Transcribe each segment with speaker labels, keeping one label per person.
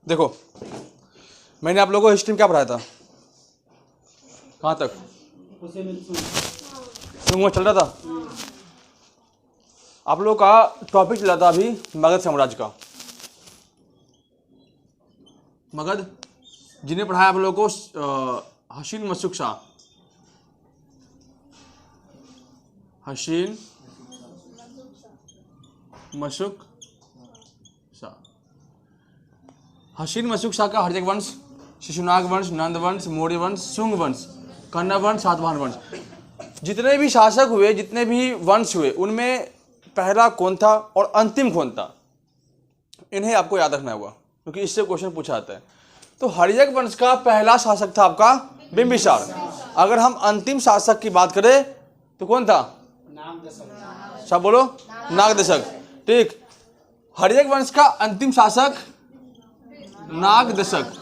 Speaker 1: देखो मैंने आप लोगों को हिस्ट्री में क्या पढ़ाया था, कहाँ तक शुरू में चल रहा था। आप लोगों का टॉपिक चला था अभी मगध साम्राज्य का। मगध जिन्हें पढ़ाया आप लोगों को हसीन मशूक शाह, हसीन मशूक शाह, हसीन मशूक शाह का हर्यक वंश, शिशुनाग वंश, नंद वंश, मौर्य वंश, शुंग वंश, कन्नव वंश, सातवाहन वंश, जितने भी शासक हुए, जितने भी वंश हुए, उनमें पहला कौन था और अंतिम कौन था, इन्हें आपको याद रखना होगा क्योंकि इससे क्वेश्चन पूछा जाता है। तो हर्यक वंश का पहला शासक था आपका बिंबिसार। अगर हम अंतिम शासक की बात करें तो कौन था? सब बोलो, नागदशक। ठीक, हर्यक वंश का अंतिम शासक नागदशक।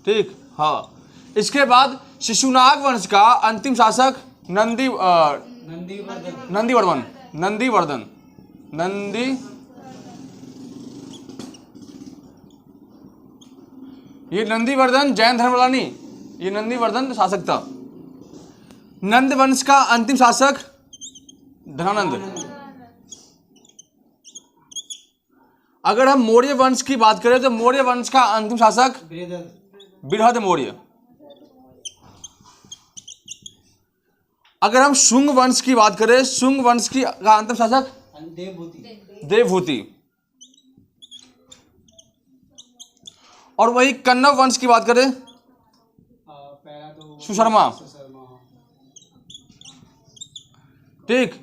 Speaker 1: ठीक, हाँ। इसके बाद शिशुनाग वंश का अंतिम शासक नंदीवर्धन। ये नंदीवर्धन जैन धर्म वाला नहीं, ये नंदीवर्धन शासक था। नंद वंश का अंतिम शासक धनानंद। अगर हम मौर्य वंश की बात करें तो मौर्य वंश का अंतिम शासक बृहद मौर्य। अगर हम शुंग वंश की बात करें, शुंग वंश की का अंतिम शासक देवभूति। और वही कन्नव वंश की बात करें सुशर्मा। ठीक,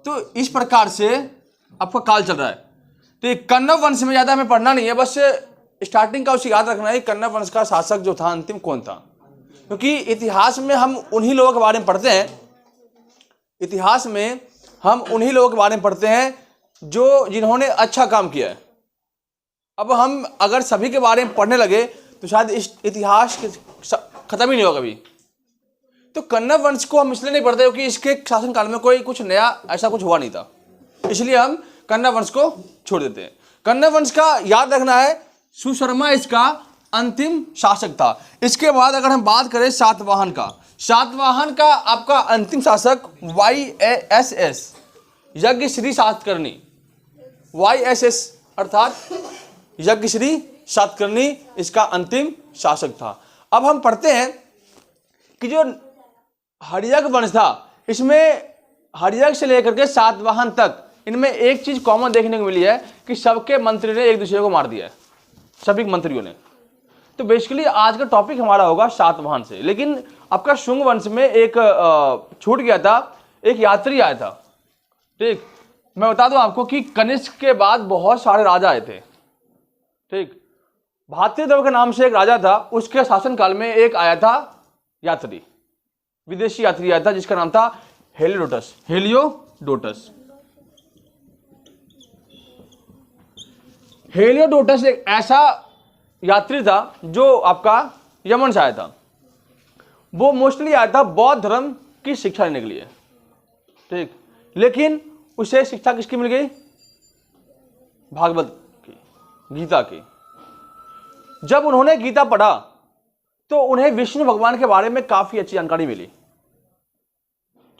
Speaker 1: तो इस प्रकार से आपका काल चल रहा है। ठीक, कन्नव वंश में ज्यादा हमें पढ़ना नहीं है, बस स्टार्टिंग का उसे याद रखना है कन्नव वंश का शासक जो था अंतिम कौन था, क्योंकि इतिहास में हम उन्हीं लोगों के बारे में पढ़ते हैं। इतिहास में हम उन्हीं लोगों के बारे में पढ़ते हैं जो जिन्होंने अच्छा काम किया है। अब हम अगर सभी के बारे में पढ़ने लगे तो शायद इस इतिहास खत्म ही नहीं होगा कभी। तो कन्नव वंश को हम इसलिए नहीं पढ़ते क्योंकि इसके शासनकाल में कोई कुछ नया ऐसा कुछ हुआ नहीं था, इसलिए हम कन्नव वंश को छोड़ देते हैं। कन्नव वंश का याद रखना है सुशर्मा इसका अंतिम शासक था। इसके बाद अगर हम बात करें सातवाहन का, सातवाहन का आपका अंतिम शासक YSS यज्ञश्री सातकर्णी। YSS अर्थात यज्ञश्री सातकर्णी इसका अंतिम शासक था। अब हम पढ़ते हैं कि जो हर्यक वंश था, इसमें हर्यक से लेकर के सातवाहन तक इनमें एक चीज कॉमन देखने को मिली है कि सबके मंत्री ने एक दूसरे को मार दिया है, सभी मंत्रियों ने। तो बेसिकली आज का टॉपिक हमारा होगा सातवाहन से। लेकिन आपका शुंग वंश में एक छूट गया था, एक यात्री आया था। ठीक, मैं बता दूं आपको कि कनिष्क के बाद बहुत सारे राजा आए थे। ठीक, भातृदेव के नाम से एक राजा था, उसके शासनकाल में एक आया था यात्री, विदेशी यात्री आया था जिसका नाम था हेलियोडोटस। हेलियोडोटस एक ऐसा यात्री था जो आपका यमन से आया था। वो मोस्टली आया था बौद्ध धर्म की शिक्षा लेने के लिए। ठीक, लेकिन उसे शिक्षा किसकी मिल गई? भागवत की, गीता की। जब उन्होंने गीता पढ़ा तो उन्हें विष्णु भगवान के बारे में काफी अच्छी जानकारी मिली।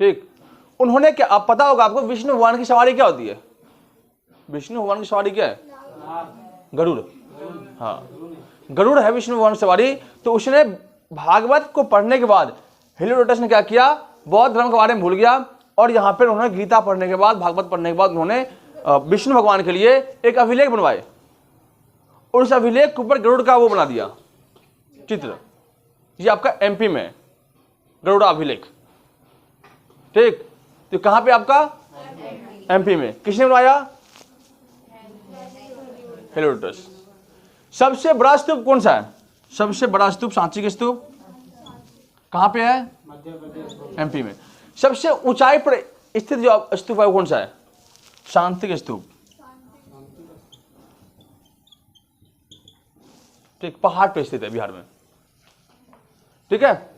Speaker 1: ठीक, उन्होंने क्या, आप पता होगा आपको विष्णु भगवान की सवारी क्या होती है? विष्णु भगवान की सवारी क्या है? गरुड़। हाँ, गरुड़ है विष्णु भगवान की सवारी। तो उसने भागवत को पढ़ने के बाद हेलियोडोटस ने क्या किया, बौद्ध धर्म के बारे में भूल गया और यहाँ पर उन्होंने गीता पढ़ने के बाद, भागवत पढ़ने के बाद उन्होंने विष्णु भगवान के लिए एक अभिलेख बनवाए और उस अभिलेख के ऊपर गरुड़ का वो बना दिया चित्र। ये आपका MP में गरुड़ अभिलेख। ठीक, तो कहां पे आपका? MP में। किसने बनवाया? हेलियोडोटस। सबसे बड़ा स्तूप कौन सा है? सबसे बड़ा स्तूप सांची के स्तूप कहां पे है? MP में। सबसे ऊंचाई पर स्थित जो स्तूप है वो कौन सा है? शांति के स्तूप। ठीक, पहाड़ पे स्थित है बिहार में। ठीक है,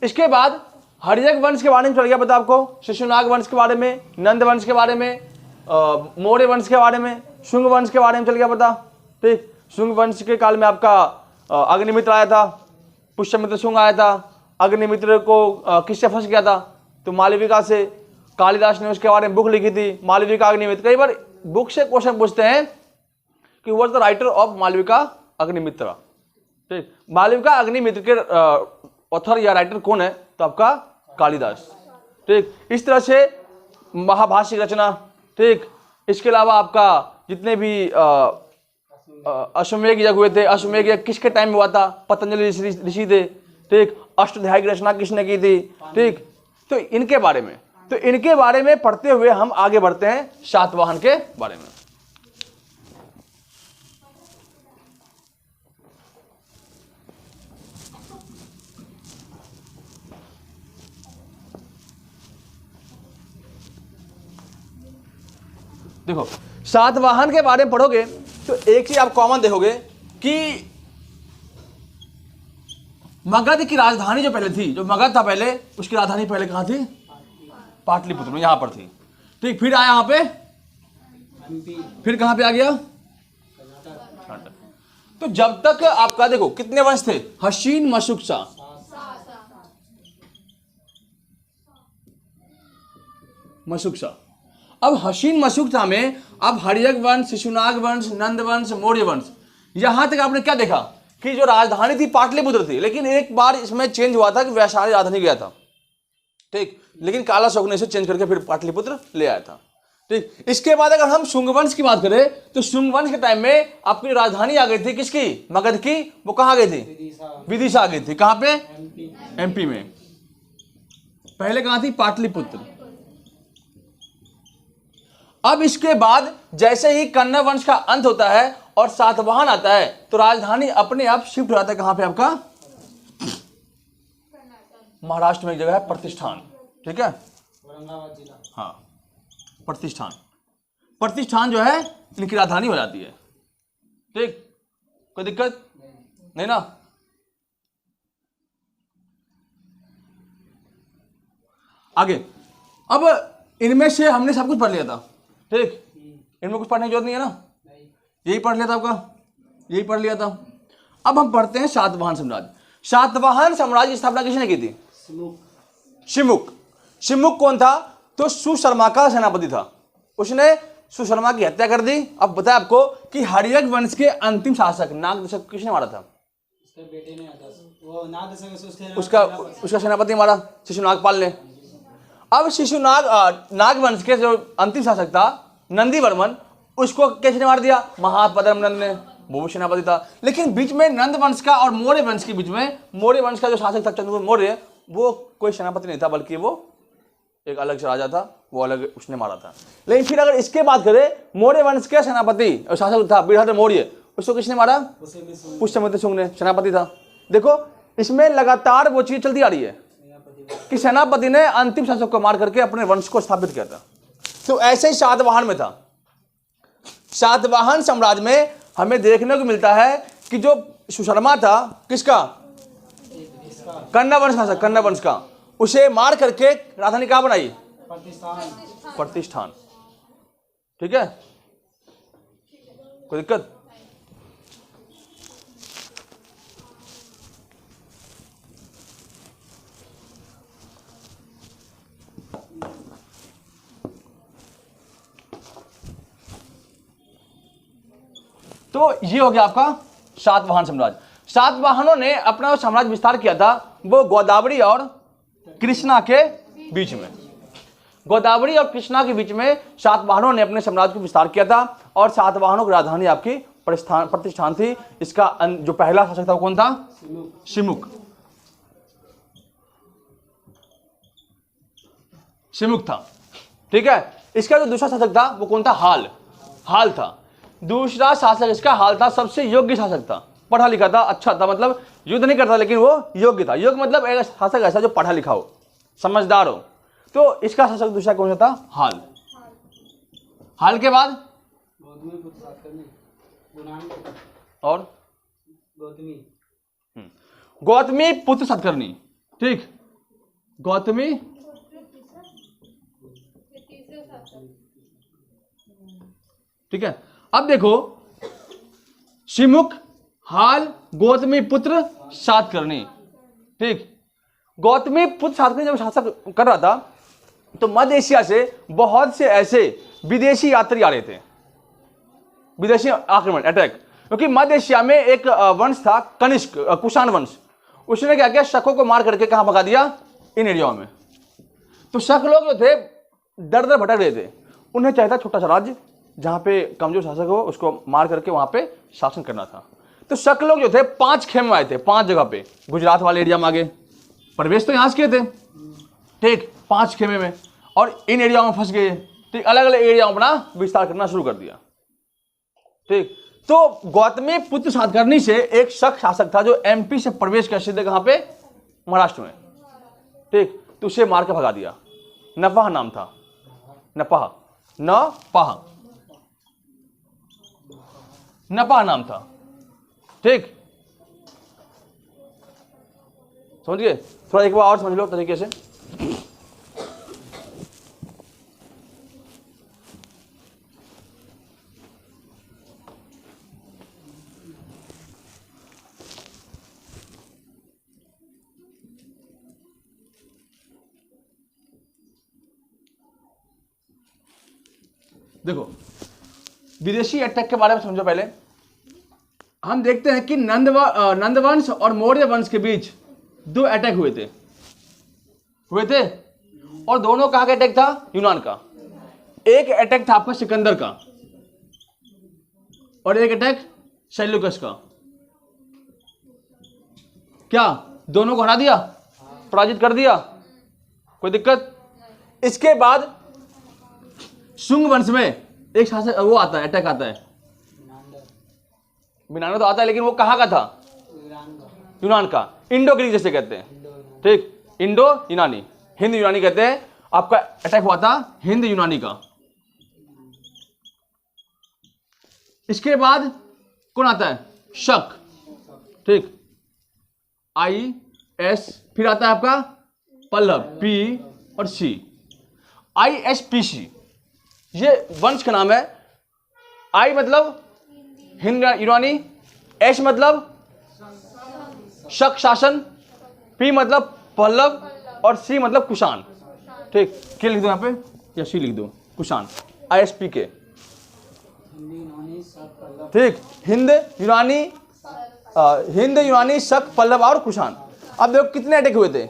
Speaker 1: इसके बाद हर्यक वंश के बारे में चल गया पता आपको, शिशुनाग वंश के बारे में, नंद वंश के बारे में, मौर्य वंश के बारे में, शुंग वंश के बारे में चल गया पता। ठीक, शुंग वंश के काल में आपका अग्निमित्र आया था, पुष्यमित्र शुंग आया था। अग्निमित्र को किससे फंस गया था? तो मालविका से। कालिदास ने उसके बारे में बुक लिखी थी, मालविका अग्निमित्र। कई बार बुक से क्वेश्चन पूछते हैं कि what the writer of Malavika Agnimitra. ठीक, मालविका अग्निमित्र के ऑथर या राइटर कौन है? तो आपका कालिदास। ठीक, इस तरह से महाभाष्य की रचना। ठीक, इसके अलावा आपका जितने भी अश्वमेध यज्ञ हुए थे, अश्वमेध यज्ञ किसके टाइम में हुआ था? पतंजलि ऋषि थे। ठीक, अष्टाध्यायी की रचना किसने की थी? ठीक, तो इनके बारे में पढ़ते हुए हम आगे बढ़ते हैं सातवाहन के बारे में। देखो, सातवाहन के बारे में पढ़ोगे तो एक ही आप कॉमन देखोगे कि मगध की राजधानी जो पहले थी, जो मगध था पहले, उसकी राजधानी पहले कहां थी? पाटलिपुत्र में, यहां पर थी। ठीक, फिर आया यहां पे, फिर कहां पे आ गया? तो जब तक आपका देखो कितने वंश थे? हसीन, मशुक्सा। मशुक्सा। अब हसीन मशुक्सा में अब हर्यक वंश, शिशुनाग वंश, नंद वंश, मौर्य वंश, यहां तक आपने क्या देखा कि जो राजधानी थी पाटलिपुत्र थी, लेकिन एक बार इसमें चेंज हुआ था कि वैशाली राजधानी गया था। ठीक, लेकिन काला अशोक ने इसे चेंज करके फिर पाटलिपुत्र ले आया था। ठीक, इसके बाद अगर हम शुंग वंश की बात करें तो शुंग वंश के टाइम में आपकी राजधानी आ गई थी किसकी? मगध की। वो कहां गई थी? विदिशा आ गई थी। कहां पे? एमपी में। पहले कहां थी? पाटलिपुत्र। अब इसके बाद जैसे ही कन्नव वंश का अंत होता है और सातवाहन आता है तो राजधानी अपने आप शिफ्ट हो जाता है। कहां पे? आपका महाराष्ट्र में एक जगह है प्रतिष्ठान। ठीक है, औरंगाबाद जिला। हाँ, प्रतिष्ठान जो है इनकी राजधानी हो जाती है। ठीक, कोई दिक्कत नहीं ना? आगे, अब इनमें से हमने सब कुछ पढ़ लिया था। ठीक, इनमें कुछ पढ़ने की जरूरत नहीं है ना? यही पढ़ लिया था आपका, यही पढ़ लिया था। अब हम पढ़ते हैं सातवाहन साम्राज्य। सातवाहन साम्राज्य की स्थापना किसने की थी? शिमुक। शिमुक कौन था? तो सुशर्मा का सेनापति था। उसने सुशर्मा की हत्या कर दी। अब बताया आपको कि हर्यक वंश के अंतिम शासक नागदशक किसने मारा था? उसके बेटे ने, वो नागदशक उसका सेनापति मारा, शिशुनागपाल ने। अब नागवंश के जो अंतिम शासक था नंदीवर्मन, उसको किसने मार दिया? महापद्म नंद ने, वो सेनापति था। लेकिन बीच में नंद वंश का और मौर्य वंश के बीच में, मौर्य वंश का जो शासक था चंद्रगुप्त मौर्य, वो कोई सेनापति नहीं था, बल्कि वो एक अलग से राजा था, वो अलग उसने मारा था। लेकिन फिर अगर इसके बात करें, मौर्य वंश के सेनापति और शासक था बृहद मौर्य, उसको किसने मारा? पुष्यमित्र शुंग ने, सेनापति था। देखो, इसमें लगातार वो चीज चलती आ रही है कि सेनापति ने अंतिम शासक को मार करके अपने वंश को स्थापित किया था। तो ऐसे ही सातवाहन में था। सातवाहन साम्राज्य में हमें देखने को मिलता है कि जो सुशर्मा था, किसका? कन्नव वंश का, कन्नव वंश का, उसे मार करके राजधानी कहां बनाई? प्रतिष्ठान। ठीक है, कोई दिक्कत? तो ये हो गया आपका सातवाहन साम्राज्य। सातवाहनों ने अपना साम्राज्य विस्तार किया था वो गोदावरी और कृष्णा के बीच में। गोदावरी और कृष्णा के बीच में सातवाहनों ने अपने साम्राज्य को विस्तार किया था और सातवाहनों की राजधानी आपकी प्रतिष्ठान थी। इसका जो पहला शासक था वो कौन था? शिमुक था। ठीक है, इसका जो दूसरा शासक था वो कौन था? हाल था। दूसरा शासक इसका हाल था, सबसे योग्य शासक था, पढ़ा लिखा था, अच्छा था, मतलब युद्ध नहीं करता लेकिन वो योग्य था। योग्य मतलब एक शासक ऐसा जो पढ़ा लिखा हो, समझदार हो। तो इसका शासक दूसरा कौन सा था? हाल के बाद और गौतमी पुत्र सतकर्णी। ठीक, गौतमी ठीक है। अब देखो, शिमुख, हाल, गौतमी पुत्र सातकर्णी। ठीक, गौतमी पुत्र सातकर्णी जब शासक कर रहा था तो मध्य एशिया से बहुत से ऐसे विदेशी यात्री आ रहे थे, विदेशी आक्रमण, अटैक। क्योंकि मध्य एशिया में एक वंश था कनिष्क, कुषाण वंश। उसने क्या किया, शकों को मार करके कहां भगा दिया, इन एरियाओं में। तो शक लोग जो थे दर दर भटक रहे थे, उन्हें चाहिए था छोटा सा राज्य जहां पे कमजोर शासक हो, उसको मार करके वहां पे शासन करना था। तो शक लोग जो थे 5 खेमे आए थे, 5 जगह पे, गुजरात वाले एरिया में आगे, प्रवेश तो यहां से किए थे। ठीक, 5 खेमे में, और इन एरियाओं में फंस गए। ठीक, अलग अलग एरियाओं में अपना विस्तार करना शुरू कर दिया। ठीक, तो गौतमी पुत्र सातकर्णी से एक शक शासक था जो एमपी से प्रवेश कर सीधे कहां पे, महाराष्ट्र में। ठीक, तो उसे मार के भगा दिया। नपह नाम था, नपह, नपह, नपह नाम था। ठीक, समझ गए? थोड़ा एक बार और समझ लो तरीके से। देखो, विदेशी अटैक के बारे में समझो। पहले हम देखते हैं कि नंदवंश और मौर्य वंश के बीच 2 अटैक हुए थे, और दोनों कहां का अटैक था, यूनान का। एक अटैक था आपका सिकंदर का, और एक अटैक सेल्यूकस का। क्या दोनों को हरा दिया, पराजित कर दिया, कोई दिक्कत? इसके बाद शुंग वंश में एक शासक वो आता है, अटैक आता है, मिनाना तो आता है, लेकिन वो कहाँ का था, यूनान का। इंडो ग्रीक जैसे कहते हैं। ठीक, इंडो यूनानी, हिंद यूनानी कहते हैं। आपका अटैक हुआ था हिंद यूनानी का। इसके बाद कौन आता है, शक। ठीक, IS, फिर आता है आपका पल्लव, P और C, ISPC, ये वंश का नाम है। I मतलब हिंद यूनानी, S मतलब शक शासन, P मतलब पल्लव, और C मतलब कुषाण। ठीक, क्या लिख दो यहाँ पे, या C लिख दो, कुषाण, ISPK। ठीक, हिंद यूनानी, शक, पल्लव और कुषाण। अब देखो कितने अटैक हुए थे,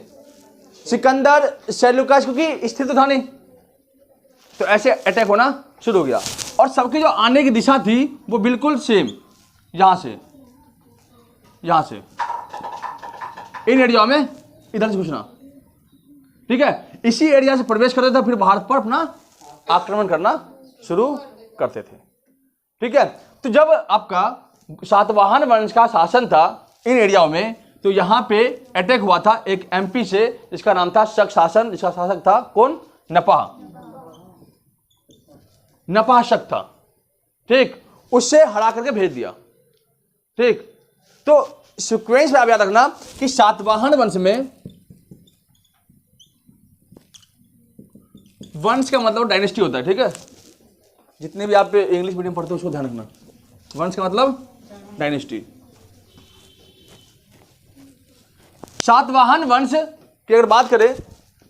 Speaker 1: सिकंदर, सेल्यूकस, क्योंकि स्थिर तो था नहीं, तो ऐसे अटैक होना शुरू हो गया। और सबकी जो आने की दिशा थी वो बिल्कुल सेम, यहां से इन एरिया में इधर से घुसना। ठीक है, इसी एरिया से प्रवेश करते थे, फिर भारत पर अपना आक्रमण करना शुरू करते थे। ठीक है, तो जब आपका सातवाहन वंश का शासन था इन एरियाओं में, तो यहां पे अटैक हुआ था एक एमपी से, जिसका नाम था शक शासन, जिसका शासक था कौन, नपह शक था। ठीक, उससे हरा करके भेज दिया। ठीक, तो सीक्वेंस में आप याद रखना कि सातवाहन वंश में, वंश का मतलब डायनेस्टी होता है। ठीक है, जितने भी आप इंग्लिश मीडियम पढ़ते हो उसको ध्यान रखना, वंश का मतलब डायनेस्टी। सातवाहन वंश की अगर बात करें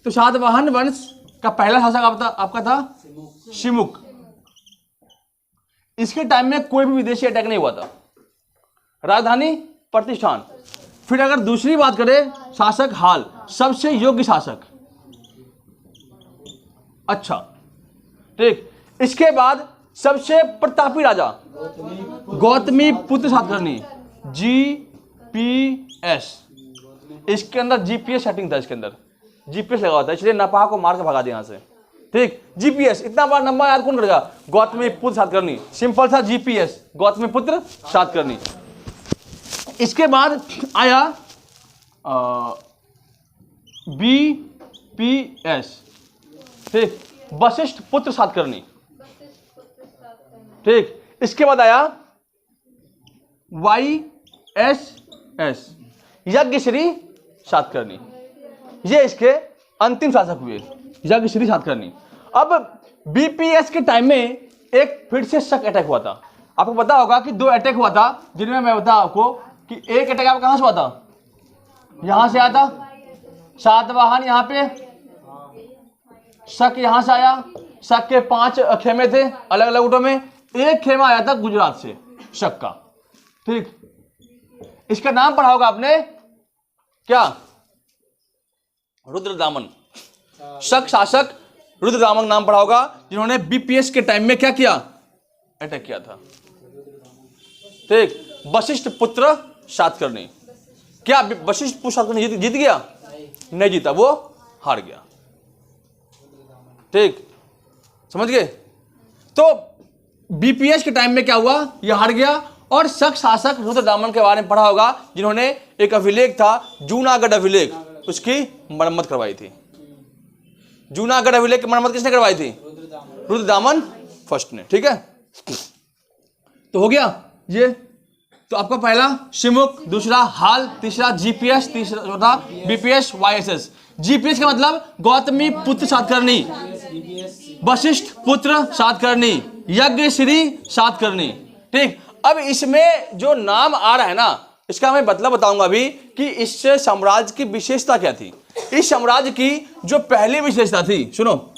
Speaker 1: तो सातवाहन वंश का पहला शासक आपका था शिमुख। इसके टाइम में कोई भी विदेशी अटैक नहीं हुआ था, राजधानी प्रतिष्ठान। फिर अगर दूसरी बात करें, शासक हाल, सबसे योग्य शासक। अच्छा, ठीक, इसके बाद सबसे प्रतापी राजा गौतमी पुत्र सातकर्णी, GPS। इसके अंदर GPS सेटिंग था, इसके अंदर GPS लगा हुआ था, इसलिए नपा को मार के भगा दिया यहां से। ठीक, GPS, इतना बड़ा नंबर याद कौन करेगा, गौतमी पुत्र सातकर्णी, सिंपल था GPS, गौतमी पुत्र सातकर्णी। इसके बाद आया BPS, ठीक, वशिष्ठ पुत्र सातकर्णी। ठीक, इसके बाद आया YSS, यज्ञश्री सातकर्णी। ये इसके अंतिम शासक हुए, यज्ञश्री सातकर्णी। अब BPS के टाइम में एक फिर से शक अटैक हुआ था। आपको पता होगा कि 2 अटैक हुआ था, जिनमें मैं बता आपको कि एक अटैक आपका कहां से हुआ था, यहां से आया था, सातवाहन यहां पे, शक यहां से आया, शक के 5 खेमे थे अलग अलग रूटों में, एक खेमा आया था गुजरात से शक का। ठीक, इसका नाम पढ़ा होगा आपने क्या, रुद्रदामन। शक शासक रुद्रदामन नाम पढ़ा होगा, जिन्होंने बीपीएस के टाइम में क्या किया, अटैक किया था। ठीक, वशिष्ठ पुत्र सातकर्णी, क्या वशिष्ठ पुत्र सातकर्णी जीत गया, नहीं जीता, वो हार गया। ठीक, समझ गए। तो बीपीएस के टाइम में क्या हुआ, यह हार गया। और शक शासक रुद्रदामन के बारे में पढ़ा होगा, जिन्होंने एक अभिलेख था जूनागढ़ अभिलेख, उसकी मरम्मत करवाई थी। जूनागढ़ अभिलेख की मरम्मत किसने करवाई थी, रुद्रदामन फर्स्ट ने। ठीक है, तो हो गया ये। तो आपका पहला शिमुक, दूसरा हाल, तीसरा जीपीएस, तीसरा चौथा बीपीएस वाईएसएस। जीपीएस का मतलब गौतमी पुत्र सातकर्णी, वशिष्ठ पुत्र सातकर्णी, यज्ञ श्री सातकर्णी। ठीक, अब इसमें जो नाम आ रहा है ना, इसका मैं मतलब बताऊंगा अभी कि इस साम्राज्य की विशेषता क्या थी। इस साम्राज्य की जो पहली विशेषता थी, सुनो,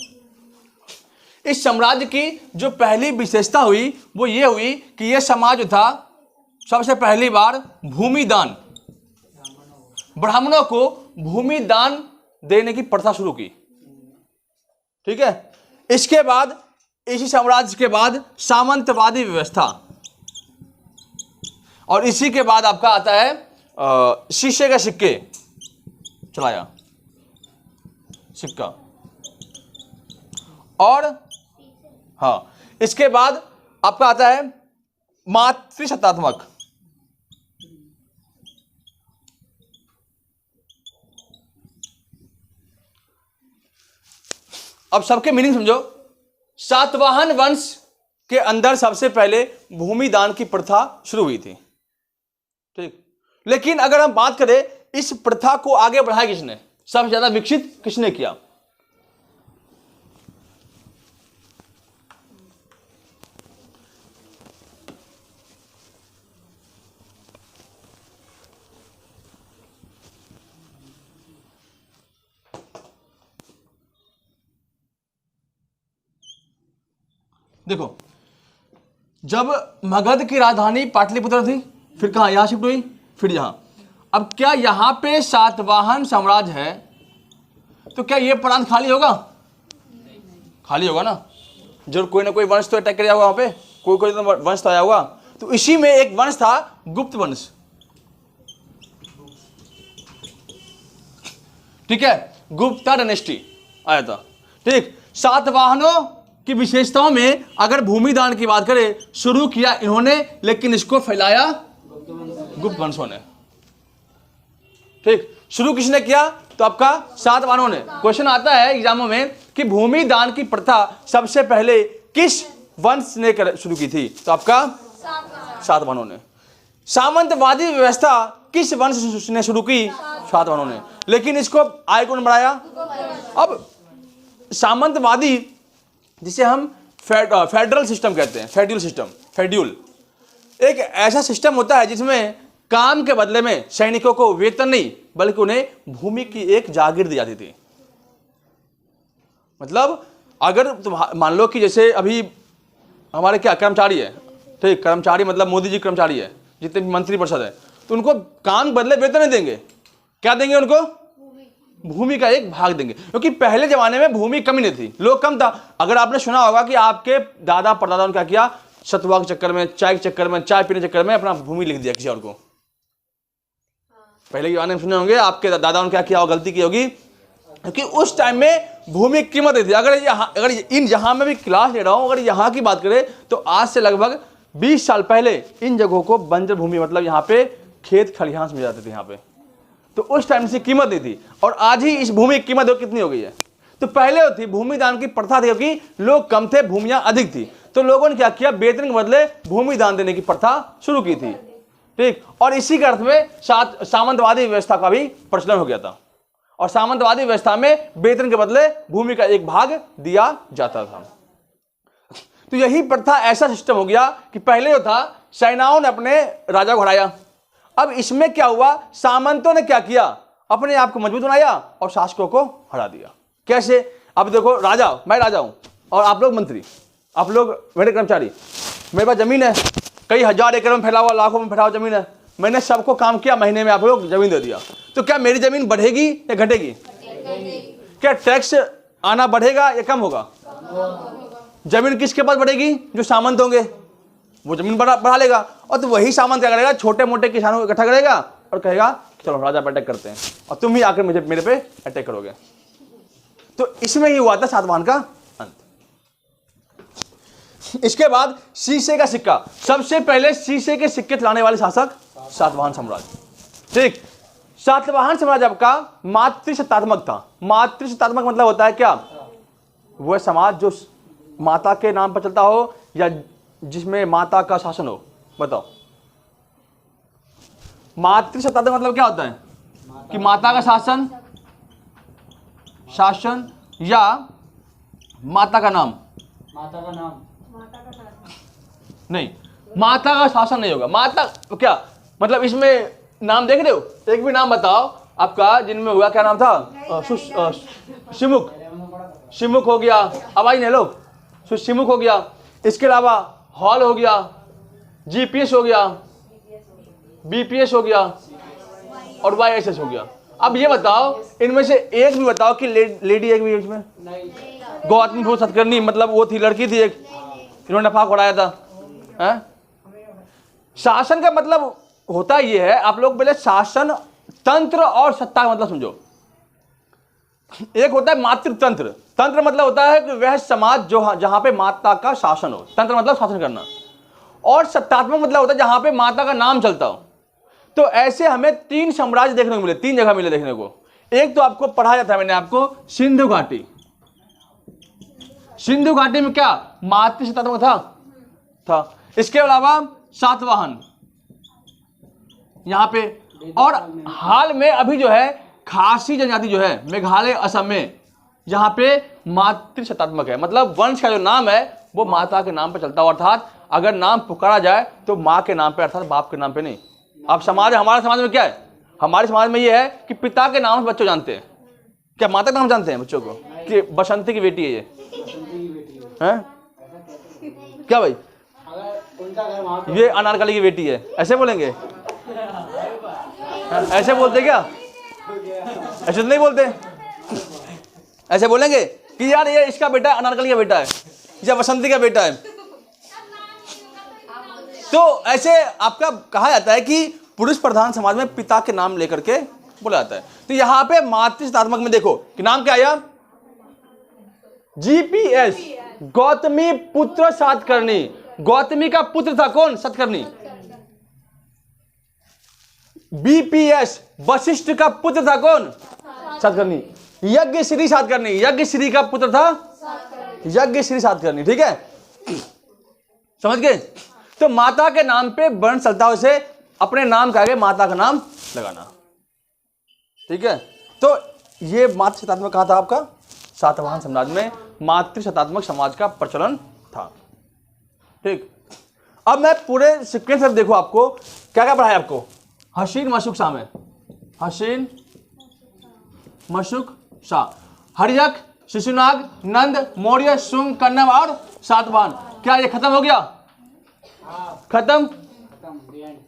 Speaker 1: इस साम्राज्य की जो पहली विशेषता हुई वो ये हुई कि यह समाज था सबसे पहली बार भूमि दान, ब्राह्मणों को भूमि दान देने की प्रथा शुरू की। ठीक है, इसके बाद इसी साम्राज्य के बाद सामंतवादी व्यवस्था, और इसी के बाद आपका आता है शीशे का सिक्के चलाया, सिक्का। और हाँ, इसके बाद आपका आता है मातृसत्तात्मक, अब सबके मीनिंग समझो। सातवाहन वंश के अंदर सबसे पहले भूमि दान की प्रथा शुरू हुई थी। ठीक, लेकिन अगर हम बात करें इस प्रथा को आगे बढ़ाया किसने, सबसे ज्यादा विकसित किसने किया, देखो, जब मगध की राजधानी पाटलिपुत्र थी, फिर कहां, यहां शिफ्ट हुई, फिर यहां। अब क्या यहां पे सातवाहन साम्राज्य है, तो क्या यह प्रांत खाली होगा, खाली होगा ना, जरूर कोई ना कोई वंश तो अटैक कर जाएगा वहां पे, कोई कोई तो वंश तो आया होगा। तो इसी में एक वंश था गुप्त वंश। ठीक है, गुप्ता डायनेस्टी आया था। ठीक, सातवाहनों की विशेषताओं में अगर भूमि दान की बात करें, शुरू किया इन्होंने, लेकिन इसको फैलाया गुप्त वंशों ने। ठीक, शुरू किसने किया, तो आपका सातवाहनों ने। क्वेश्चन आता है एग्जामों में कि भूमि दान की प्रथा सबसे पहले किस वंश ने शुरू की थी, तो आपका सातवाहनों ने। सामंतवादी व्यवस्था किस वंश ने शुरू की, सातवाहनों ने, लेकिन इसको आय कौन बढ़ाया। अब सामंतवादी, जिसे हम फेडरल सिस्टम कहते हैं, फेड्यूल सिस्टम, फेड्यूल एक ऐसा सिस्टम होता है जिसमें काम के बदले में सैनिकों को वेतन नहीं बल्कि उन्हें भूमि की एक जागीर दी जाती थी। मतलब अगर तुम मान लो कि जैसे अभी हमारे क्या कर्मचारी है, ठीक, कर्मचारी मतलब मोदी जी कर्मचारी है, जितने भी मंत्री परिषद है, तो उनको काम के बदले वेतन नहीं देंगे, क्या देंगे उनको, भूमि का एक भाग देंगे, क्योंकि पहले जमाने में भूमि कमी नहीं थी, लोग कम था। अगर आपने सुना होगा कि आपके दादा परदादा ने क्या किया, सतुआ के चक्कर में, चाय के चक्कर में, चाय पीने के चक्कर में अपना भूमि लिख दिया किसी और को। पहले के जमाने में सुने होंगे आपके दादा ने क्या किया, गलती की होगी, क्योंकि उस टाइम में भूमि की कीमत नहीं थी। अगर इन जहां मैं भी क्लास ले रहा हूं, अगर यहाँ की बात करें तो आज से लगभग 20 साल पहले इन जगहों को बंजर भूमि, मतलब यहाँ पे खेत खलिहान मिल जाते थे यहाँ पे, तो उस टाइम से कीमत नहीं थी। और आज ही इस भूमि की कीमत कितनी हो गई है। तो पहले होती भूमि दान की प्रथा थी, क्योंकि लोग कम थे, भूमियां अधिक थी, तो लोगों ने क्या किया, वेतन के बदले भूमि दान देने की प्रथा शुरू की थी। ठीक, और इसी के अर्थ में सामंतवादी व्यवस्था का भी प्रचलन हो गया था, और सामंतवादी व्यवस्था में वेतन के बदले भूमि का एक भाग दिया जाता था। तो यही प्रथा ऐसा सिस्टम हो गया कि पहले जो था सेनाओं ने अपने राजा को हराया, अब इसमें क्या हुआ, सामंतों ने क्या किया, अपने आप को मजबूत बनाया और शासकों को हरा दिया। कैसे? अब देखो, राजा, मैं राजा हूं और आप लोग मंत्री, आप लोग मेरे कर्मचारी, मेरे पास जमीन है, कई हजार एकड़ में फैला हुआ, लाखों में फैला हुआ जमीन है, मैंने सबको काम किया, महीने में आप लोग जमीन दे दिया, तो क्या मेरी जमीन बढ़ेगी या घटेगी? क्या टैक्स आना बढ़ेगा या कम होगा? जमीन किसके पास बढ़ेगी? जो सामंत होंगे, वो जमीन बढ़ा लेगा, और तो वही सामंत क्या करेगा, छोटे मोटे किसानों को इकट्ठा करेगा और कहेगा चलो राजा पे अटैक करते हैं, और तुम ही आकर मेरे पे अटैक करोगे। तो इसमें ही हुआ था सातवाहन का अंत। इसके बाद शीशे का सिक्का, सबसे पहले शीशे के सिक्के चलाने वाले शासक सातवाहन साम्राज्य। ठीक, सातवाहन साम्राज्य आपका मातृसत्तात्मक था। मातृसत्तात्मक मतलब होता है क्या? वह समाज जो माता के नाम पर चलता हो या जिसमें माता का शासन हो। बताओ, मातृसत्तात्मक मतलब क्या होता है? कि माता का शासन या माता का नाम नहीं, माता का शासन नहीं होगा। माता क्या मतलब, इसमें नाम देख रहे हो? एक भी नाम बताओ आपका जिनमें हुआ, क्या नाम था? शिमुख हो गया, आवाज नहीं लोग, शिमुख हो गया, इसके अलावा हॉल हो गया, जीपीएस हो गया, बीपीएस हो गया और वाईएसएस हो गया। अब ये बताओ, इनमें से एक भी बताओ कि लेडी एक भी इसमें? गौतमी फूल सतकर्णी, मतलब वो थी, लड़की थी एक, इन्होंने नफा उड़ाया था। शासन का मतलब होता ये है, आप लोग पहले शासन, तंत्र और सत्ता का मतलब समझो। एक होता है मातृतंत्र, तंत्र मतलब होता है कि वह समाज जो जहां पे माता का शासन हो, तंत्र मतलब शासन करना, और सत्तात्मक मतलब होता है जहां पे माता का नाम चलता हो। तो ऐसे हमें 3 साम्राज्य देखने को मिले, 3 जगह मिले देखने को। एक तो आपको पढ़ाया था मैंने आपको, सिंधु घाटी। सिंधु घाटी में क्या मातृसत्तात्मक था। इसके अलावा सातवाहन यहां पे, और हाल में अभी जो है खासी जनजाति जो है मेघालय असम में, जहां पे मातृसत्तात्मक है, मतलब वंश का जो नाम है वो माता के नाम पर चलता है। अर्थात अगर नाम पुकारा जाए तो माँ के नाम पे, अर्थात बाप के नाम पे नहीं। अब समाज, हमारे समाज में क्या है? हमारे समाज में ये है कि पिता के नाम से बच्चों जानते हैं। क्या माता का नाम जानते हैं बच्चों को? कि बसंती की बेटी है ये है? क्या भाई, ये अनारकली की बेटी है, ऐसे बोलेंगे? ऐसे बोलते क्या? ऐसे तो नहीं बोलते। ऐसे बोलेंगे कि यार ये इसका बेटा अनारकली का बेटा है या बसंती का बेटा है। तो ऐसे आपका कहा जाता है कि पुरुष प्रधान समाज में पिता के नाम लेकर के बोला जाता है। तो यहां पे मातृसत्तात्मक में देखो कि नाम क्या आया? जीपीएस, गौतमी पुत्र सातकर्णी। गौतमी का पुत्र था कौन? सातकर्णी। बीपीएस, वशिष्ठ का पुत्र था कौन? सातकर्णी। यज्ञश्री सातकर्णी, यज्ञश्री का पुत्र था यज्ञश्री सातकर्णी। ठीक है, समझ गए? तो माता के नाम पे वर्ण चलता है, उसे अपने नाम के आगे माता का नाम लगाना। ठीक है, तो ये मातृसत्तात्मक कहा था आपका सातवाहन साम्राज्य में, मातृसत्तात्मक समाज का प्रचलन था। ठीक, अब मैं पूरे सीक्वेंस में देखो आपको क्या क्या पढ़ाया आपको। हसीन मशुक शाह में, हसीन मशुक शाह, हरियक, शिशुनाग, नंद, मौर्य, शुंग, कन्नव और सातवाहन। क्या ये खत्म हो गया? खत्म।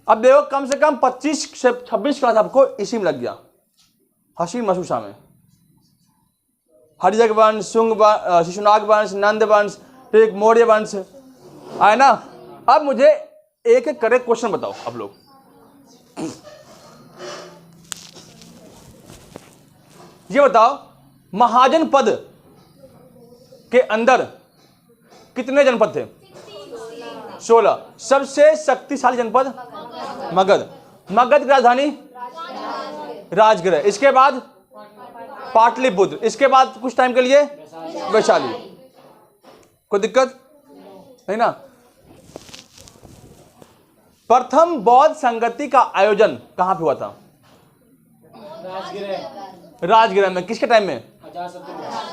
Speaker 1: अब देखो कम से कम 25 से 26 क्लास आपको इसी में लग गया। हसीन मशुक शाह में हरियक वंश, शुंग वंश, शिशुनाग वंश, नंद वंश, एक मौर्य वंश आए ना। अब मुझे एक एक करेक्ट क्वेश्चन बताओ आप लोग। ये बताओ, महाजन पद के अंदर कितने जनपद थे? 16। सबसे शक्तिशाली जनपद मगध। मगध की राजधानी राजगृह। इसके बाद पाटलिपुत्र। इसके बाद कुछ टाइम के लिए वैशाली। कोई दिक्कत नहीं ना? प्रथम बौद्ध संगति का आयोजन कहां पे हुआ था? राजगृह में। किसके टाइम में?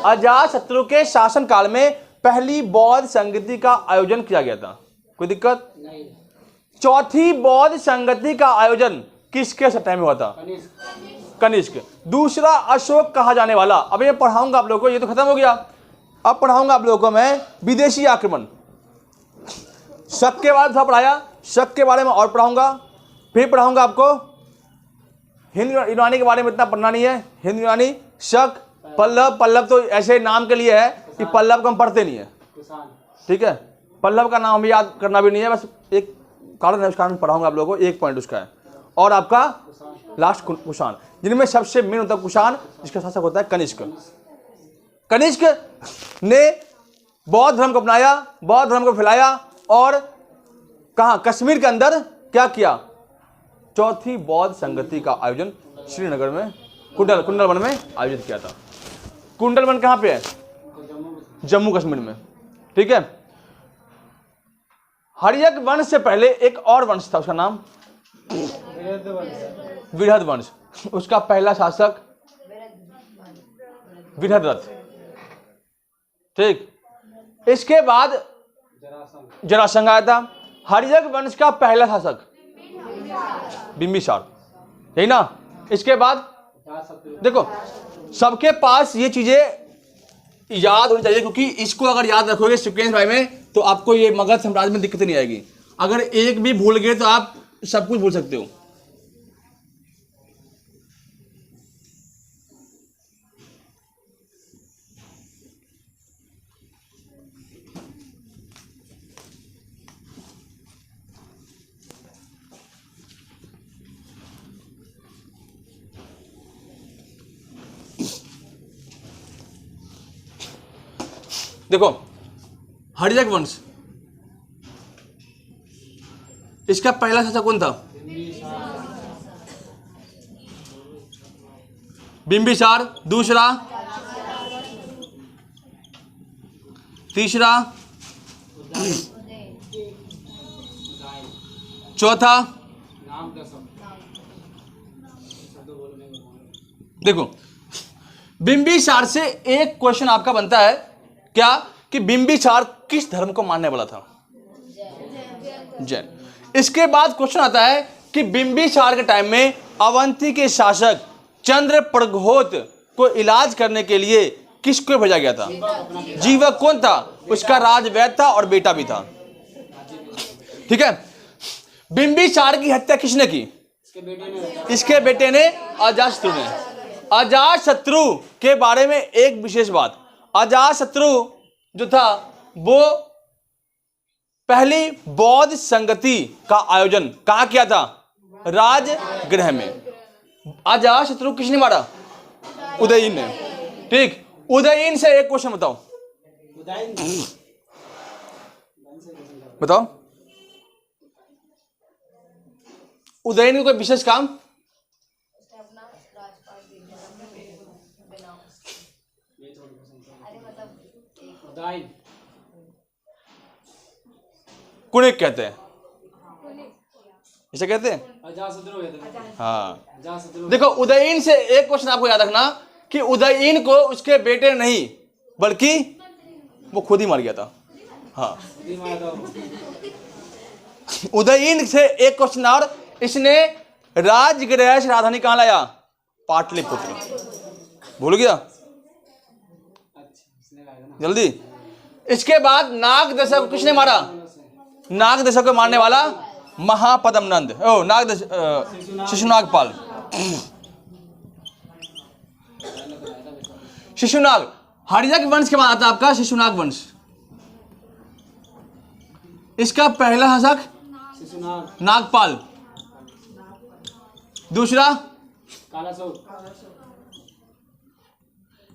Speaker 1: अजातशत्रु के शासन काल में पहली बौद्ध संगति का आयोजन किया गया था? कोई दिक्कत नहीं। चौथी बौद्ध संगति का आयोजन किसके टाइम में हुआ था? कनिष्क। दूसरा अशोक कहा जाने वाला, अब ये पढ़ाऊंगा आप लोगों को, ये तो खत्म हो गया। अब पढ़ाऊंगा आप लोगों को मैं विदेशी आक्रमण। शक के बाद था पढ़ाया, शक के बारे में और पढ़ाऊंगा, फिर पढ़ाऊंगा आपको हिंद यूनानी के बारे में, इतना पढ़ना नहीं है। हिंद यूनानी, शक, पल्लव। पल्लव तो ऐसे नाम के लिए है कि पल्लव को हम पढ़ते नहीं है, ठीक है। पल्लव का नाम भी याद करना भी नहीं है, बस एक कारण है, उस कारण पढ़ाऊंगा आप लोगों को, एक पॉइंट उसका है। और आपका लास्ट कुषाण, जिनमें सबसे मेन होता है कुषाण, जिसका शासक होता है कनिष्क। कनिष्क ने बौद्ध धर्म को अपनाया, बौद्ध धर्म को फैलाया और कहाँ? कश्मीर के अंदर क्या किया? चौथी बौद्ध संगति का आयोजन श्रीनगर में कुंडलवन में आयोजित किया था। कुंडलवन कहाँ पे है? जम्मू कश्मीर में, ठीक है। हर्यक वंश से पहले एक और वंश था, उसका नाम विरहद वंश। उसका पहला शासक विरहद्रथ, ठीक। इसके बाद जरासंध आया था। हर्यक वंश का पहला शासक बिंबिसार, यही ना। इसके बाद देखो, सबके पास ये चीजें याद होनी चाहिए, क्योंकि इसको अगर याद रखोगे सीक्वेंस बाय में तो आपको ये मगध साम्राज्य में दिक्कत नहीं आएगी। अगर एक भी भूल गए तो आप सब कुछ भूल सकते हो। देखो, हर्यक वंश, इसका पहला शासक कौन था? बिंबिसार। दूसरा, तीसरा, चौथा, देखो बिंबिसार से एक क्वेश्चन आपका बनता है क्या कि बिंबिसार किस धर्म को मानने वाला था? जैन। इसके बाद क्वेश्चन आता है कि बिंबिसार के टाइम में अवंती के शासक चंद्रप्रघोत को इलाज करने के लिए किसको भेजा गया था? जीवक कौन था? उसका राजवैद्य था और बेटा भी था, ठीक है। बिंबिसार की हत्या किसने की? इसके बेटे ने, अजातशत्रु ने। अजातशत्रु के बारे में एक विशेष बात, अजातशत्रु जो था वो पहली बौद्ध संगति का आयोजन कहाँ किया था? राजगृह में। अजातशत्रु किसने मारा? उदयीन ने, ठीक। उदयीन से एक क्वेश्चन बताओ, बताओ उदयीन का कोई विशेष काम? कुणिक कहते हैं, इसे कहते हैं। हाँ, देखो उदयीन से एक क्वेश्चन आपको याद रखना कि उदयीन को उसके बेटे नहीं बल्कि वो खुद ही मर गया था। हाँ, उदयीन से एक क्वेश्चन और, इसने राजगृह से राजधानी कहां लाया? पाटलिपुत्र। भूल गया जल्दी। इसके बाद नागदशक को किसने मारा? नागदशक को मारने वाला महापद्मनंद, शिशुनागपाल। शिशुनाग, हर्यक वंश के बाद आता है आपका शिशुनाग वंश। इसका पहला शासक नागपाल, दूसरा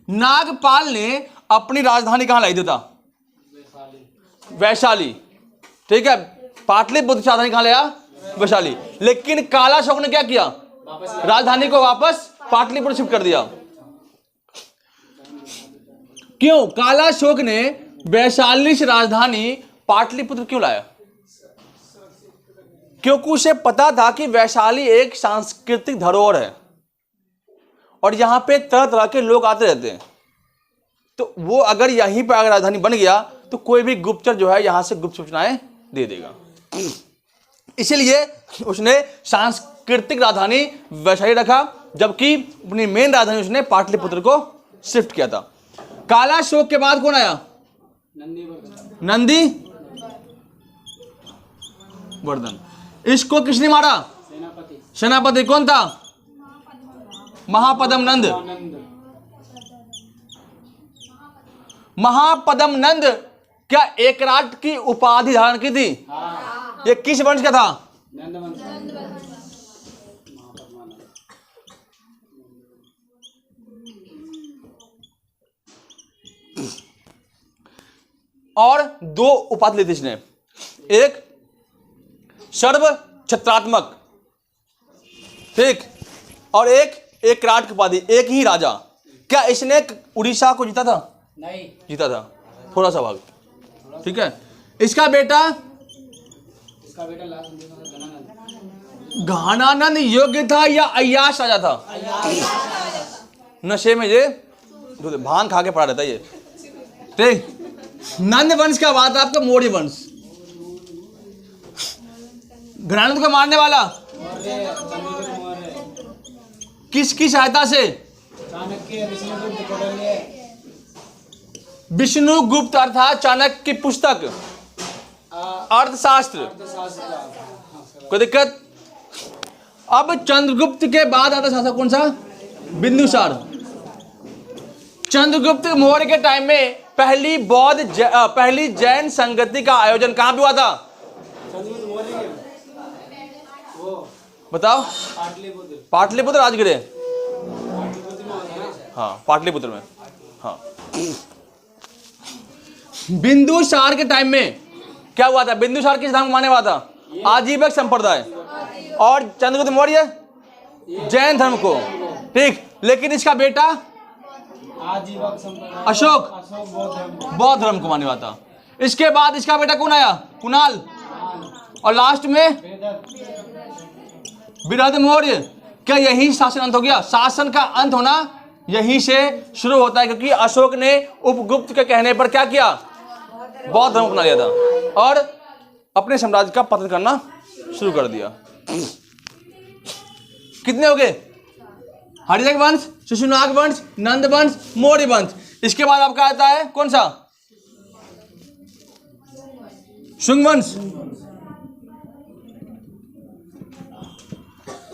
Speaker 1: नागपाल ने अपनी राजधानी कहां लाई देता? वैशाली, ठीक है। पाटलिपुत्र की राजधानी कहां लाया? वैशाली। लेकिन कालाशोक ने क्या किया? राजधानी को वापस पाटलिपुत्र शिफ्ट कर दिया। क्यों कालाशोक ने वैशाली से राजधानी पाटलिपुत्र क्यों लाया? क्योंकि उसे पता था कि वैशाली एक सांस्कृतिक धरोहर है और यहां पे तरह तरह के लोग आते रहते हैं, तो वो अगर यहीं पर अगर राजधानी बन गया तो कोई भी गुप्तचर जो है यहां से गुप्त सूचनाएं दे देगा। इसीलिए उसने सांस्कृतिक राजधानी वैशाली रखा, जबकि अपनी मेन राजधानी उसने पाटलिपुत्र को शिफ्ट किया था। काला अशोक के बाद कौन आया? नंदी वर्धन। इसको किसने मारा? सेनापति कौन था? महापद्म नंद। महापद्म नंद क्या एकराट की उपाधि धारण की थी? ये किस वंश का था? और दो उपाधि ली थी इसने, एक सर्व छत्रात्मक, ठीक, और एक एकराट की उपाधि, एक ही राजा। क्या इसने उड़ीसा को जीता था? नहीं जीता था, थोड़ा सा भाग, ठीक है। इसका बेटा घनानंद योग्य था या अय्याश राजा था? नशे में ये भांग खा के पड़ा रहता है ये, ठीक। नंद वंश का बात आपका मौर्य वंश। घनानंद को मारने वाला किसकी सहायता से? विष्णुगुप्त अर्थात चाणक्य की पुस्तक अर्थशास्त्र। कोई दिक्कत? अब चंद्रगुप्त के बाद आता शासक कौन सा? बिंदुसार। चंद्रगुप्त मौर्य के टाइम में पहली जैन संगति का आयोजन कहां पे हुआ था? बताओ। पाटलिपुत्र राजगृह। हाँ, पाटलिपुत्र में। हाँ। बिंदुसार के टाइम में क्या हुआ था? बिंदुसार किस धर्म को मानने वाला था? आजीवक संप्रदाय। और चंद्रगुप्त मौर्य जैन धर्म को, ठीक। लेकिन इसका बेटा अशोक बौद्ध धर्म को मानने वाला था। इसके बाद इसका बेटा कौन आया? कुणाल। और लास्ट में बृहद मौर्य। क्या यही शासन अंत हो गया? शासन का अंत होना यहीं से शुरू होता है, क्योंकि अशोक ने उपगुप्त के कहने पर क्या किया? बौद्ध धर्म अपना लिया था और अपने साम्राज्य का पतन करना शुरू कर दिया। कितने हो गए? हरिजन वंश, शिशुनाग वंश, नंद वंश, मौर्य वंश। इसके बाद आपका आता है कौन सा? शुंग वंश।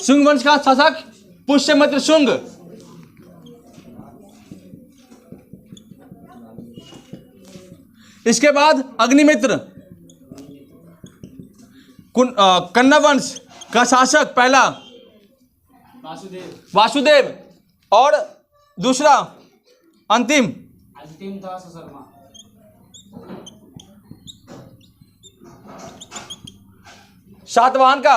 Speaker 1: शुंग वंश का शासक पुष्यमित्र शुंग। इसके बाद अग्निमित्र। कन्नव वंश का शासक पहला वासुदेव। और दूसरा अंतिम था सुशर्मा। सातवाहन का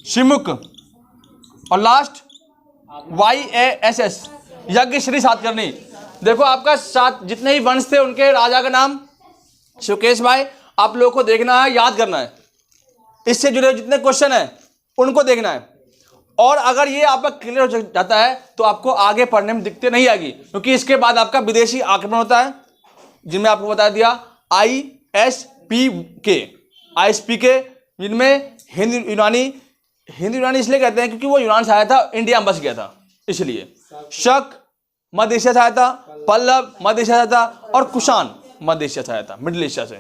Speaker 1: शिमुक। और लास्ट YASS यज्ञ श्री सातकर्णी। देखो आपका सात जितने ही वंश थे उनके राजा का नाम शिवकेश भाई, आप लोगों को देखना है, याद करना है। इससे जुड़े जितने क्वेश्चन हैं उनको देखना है। और अगर ये आपका क्लियर हो जाता है तो आपको आगे पढ़ने में दिक्कतें नहीं आएगी, क्योंकि इसके बाद आपका विदेशी आक्रमण होता है, जिनमें आपको बता दिया ISP के, जिनमें हिंदू यूनानी इसलिए कहते हैं क्योंकि वो यूनान से आया था, इंडिया में बस गया था, इसलिए। शक मध्य एशिया से आया था, पल्लव मध्य एशिया से आया था, और कुषाण मध्य एशिया से आया था, मिडिल एशिया से,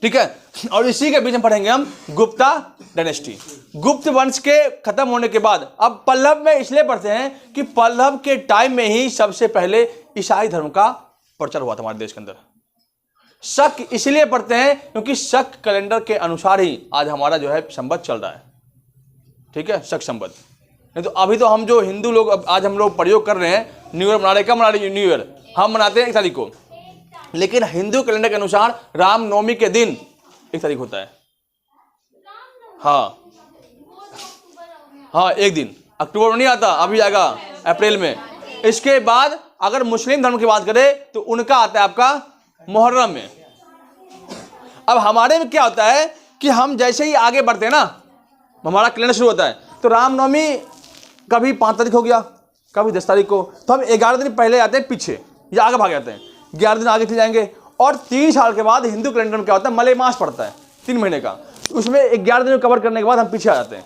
Speaker 1: ठीक है। और इसी के बीच में पढ़ेंगे हम गुप्ता डायनेस्टी। गुप्त वंश के खत्म होने के बाद अब पल्लव में इसलिए पढ़ते हैं कि पल्लव के टाइम में ही सबसे पहले ईसाई धर्म का प्रचार हुआ था हमारे देश के अंदर। शक इसलिए पढ़ते हैं क्योंकि शक कैलेंडर के अनुसार ही आज हमारा जो है संवत चल रहा है, ठीक है, शक संवत। नहीं तो अभी तो हम जो हिंदू लोग आज हम लोग प्रयोग कर रहे हैं, न्यू ईयर मना रहे, कब मना रहे? न्यू ईयर हम मनाते हैं 1 तारीख को, लेकिन हिंदू कैलेंडर के अनुसार रामनवमी के दिन 1 तारीख होता है। हाँ 1 दिन, अक्टूबर में नहीं आता, अभी आएगा अप्रैल में। इसके बाद अगर मुस्लिम धर्म की बात करें तो उनका आता है आपका मुहर्रम में। अब हमारे में क्या होता है कि हम जैसे ही आगे बढ़ते हैं ना, हमारा कैलेंडर शुरू होता है, तो रामनवमी कभी 5 तारीख हो गया, कभी 10 तारीख को, तो हम 11 दिन पहले आते हैं पीछे या आगे भाग जाते हैं, 11 दिन आगे चले जाएंगे। और 3 साल के बाद हिंदू कैलेंडर में क्या होता है, मले मास पड़ता है 3 महीने का, उसमें 11 दिन कवर करने के बाद हम पीछे आ जाते हैं,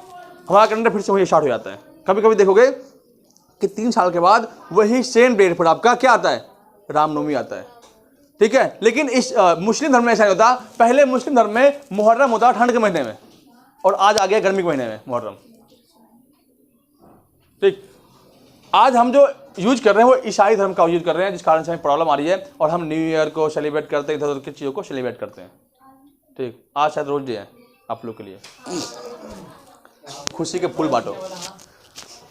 Speaker 1: हमारा कैलेंडर फिर से वही स्टार्ट हो जाता है। कभी कभी देखोगे कि 3 साल के बाद वही सेम डेट पर आपका क्या आता है, रामनवमी आता है, ठीक है। लेकिन इस मुस्लिम धर्म में ऐसा नहीं होता। पहले मुस्लिम धर्म में मुहर्रम होता ठंड के महीने में, और आज आ गया गर्मी के महीने में मुहर्रम, ठीक। आज हम जो यूज कर रहे हैं वो ईसाई धर्म का यूज कर रहे हैं, जिस कारण से हमें प्रॉब्लम आ रही है, और हम न्यू ईयर को सेलिब्रेट करते हैं, इधर उधर की चीज़ों को सेलिब्रेट करते हैं, ठीक। आज शायद रोज डे है आप लोग के लिए, खुशी के फूल बांटो,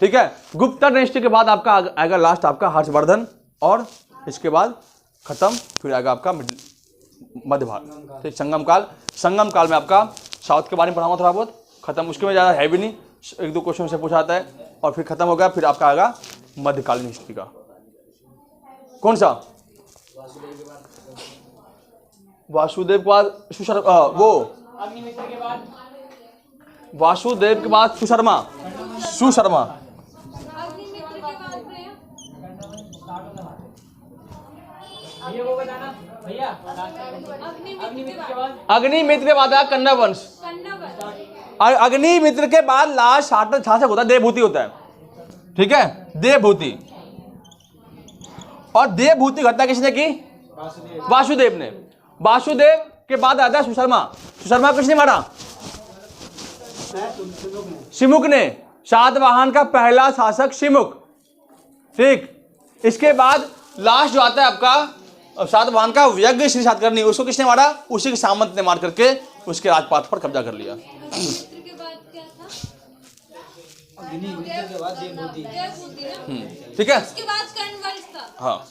Speaker 1: ठीक है। गुप्ता डायनेस्टी के बाद आपका आएगा लास्ट आपका हर्षवर्धन, और इसके बाद खत्म, फिर आएगा आपका मध्य भाग, ठीक। संगम काल, संगम काल में आपका साउथ के बारे में पढ़ाऊंगा थोड़ा बहुत, खत्म, उसके में ज़्यादा है भी नहीं, 1-2 क्वेश्चन से पूछा आता है, और फिर खत्म हो गया। फिर आपका आएगा मध्यकालीन हिस्ट्री का, कौन सा, वासुदेव के बाद वो वासुदेव के बाद सुशर्मा, अग्निमित्र के बाद आया कन्नव वंश, अग्निमित्र के बाद लास्ट शासक होता है देवभूति होता है, ठीक है, देवभूति। और देवभूति घटना किसने की, वासुदेव ने। वासुदेव के बाद आता है सुशर्मा किसने मारा, शिमुक ने, सातवाहन का पहला शासक शिमुक, ठीक। इसके बाद लास्ट जो आता है आपका सातवाहन का यज्ञ श्री सातकर्णी, उसको किसने मारा, उसी के सामंत ने मार करके उसके राजपाट पर कब्जा कर लिया। ठीक है,
Speaker 2: उसके बाद कर्ण वंश था।
Speaker 1: हाँ।